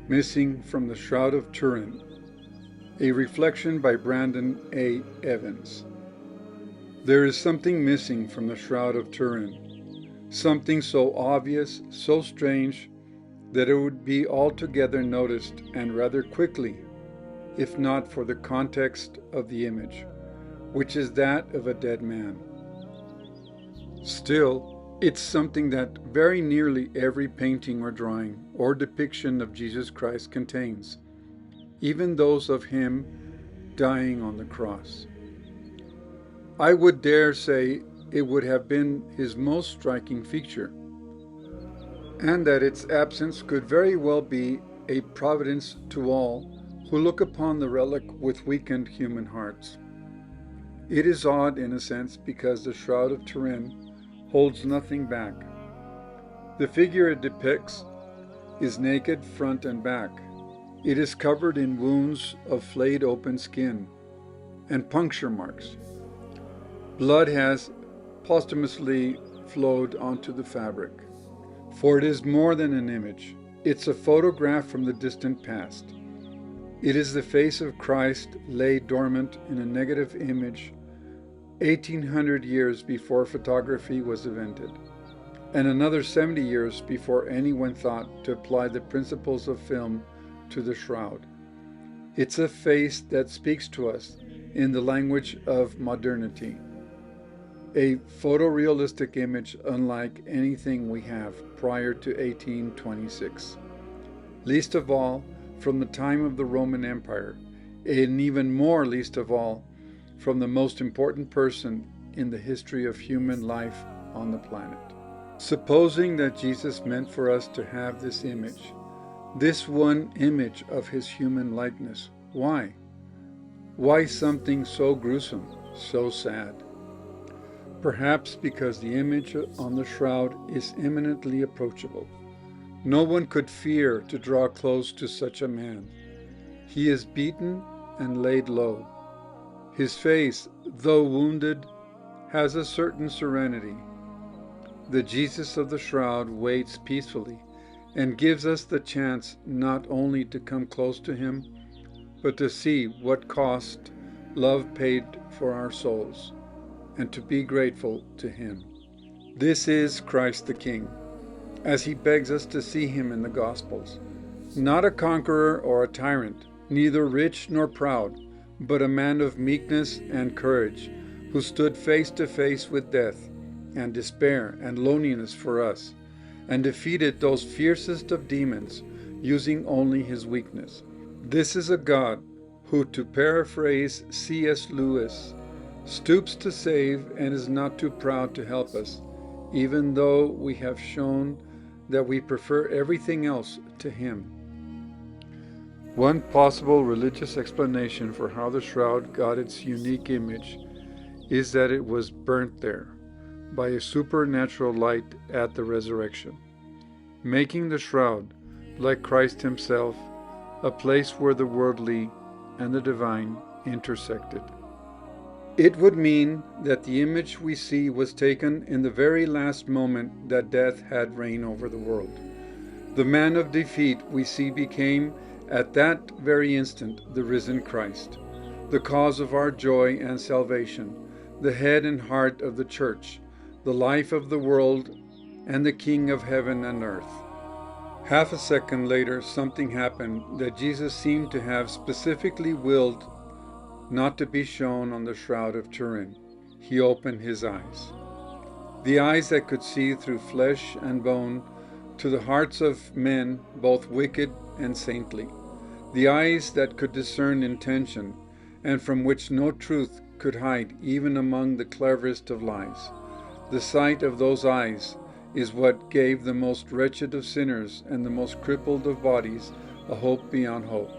Missing from the Shroud of Turin, a reflection by Brandon A. Evans. There is something missing from the Shroud of Turin, something so obvious, so strange, that it would be altogether noticed, and rather quickly, if not for the context of the image, which is that of a dead man. Still, it's something that very nearly every painting or drawing or depiction of Jesus Christ contains, even those of him dying on the cross. I would dare say it would have been his most striking feature, and that its absence could very well be a providence to all who look upon the relic with weakened human hearts. It is odd in a sense because the Shroud of Turin holds nothing back. The figure it depicts is naked front and back. It is covered in wounds of flayed open skin and puncture marks. Blood has posthumously flowed onto the fabric. For it is more than an image. It's a photograph from the distant past. It is the face of Christ laid dormant in a negative image 1800 years before photography was invented, and another 70 years before anyone thought to apply the principles of film to the shroud. It's a face that speaks to us in the language of modernity, a photorealistic image unlike anything we have prior to 1826, least of all from the time of the Roman Empire, and even more least of all from the most important person in the history of human life on the planet. Supposing that Jesus meant for us to have this image, this one image of his human likeness, why? Why something so gruesome, so sad? Perhaps because the image on the shroud is eminently approachable. No one could fear to draw close to such a man. He is beaten and laid low. His face, though wounded, has a certain serenity. The Jesus of the shroud waits peacefully and gives us the chance not only to come close to him, but to see what cost love paid for our souls, and to be grateful to him. This is Christ the King, as he begs us to see him in the Gospels. Not a conqueror or a tyrant, neither rich nor proud, but a man of meekness and courage, who stood face to face with death and despair and loneliness for us, and defeated those fiercest of demons, using only his weakness. This is a God who, to paraphrase C.S. Lewis, stoops to save and is not too proud to help us, even though we have shown that we prefer everything else to him. One possible religious explanation for how the shroud got its unique image is that it was burnt there by a supernatural light at the resurrection, making the shroud, like Christ himself, a place where the worldly and the divine intersected. It would mean that the image we see was taken in the very last moment that death had reign over the world. The man of defeat we see became, at that very instant, the risen Christ, the cause of our joy and salvation, the head and heart of the church, the life of the world, and the King of heaven and earth. Half a second later, something happened that Jesus seemed to have specifically willed not to be shown on the Shroud of Turin. He opened his eyes. The eyes that could see through flesh and bone to the hearts of men, both wicked and saintly. The eyes that could discern intention, and from which no truth could hide even among the cleverest of lies. The sight of those eyes is what gave the most wretched of sinners and the most crippled of bodies a hope beyond hope.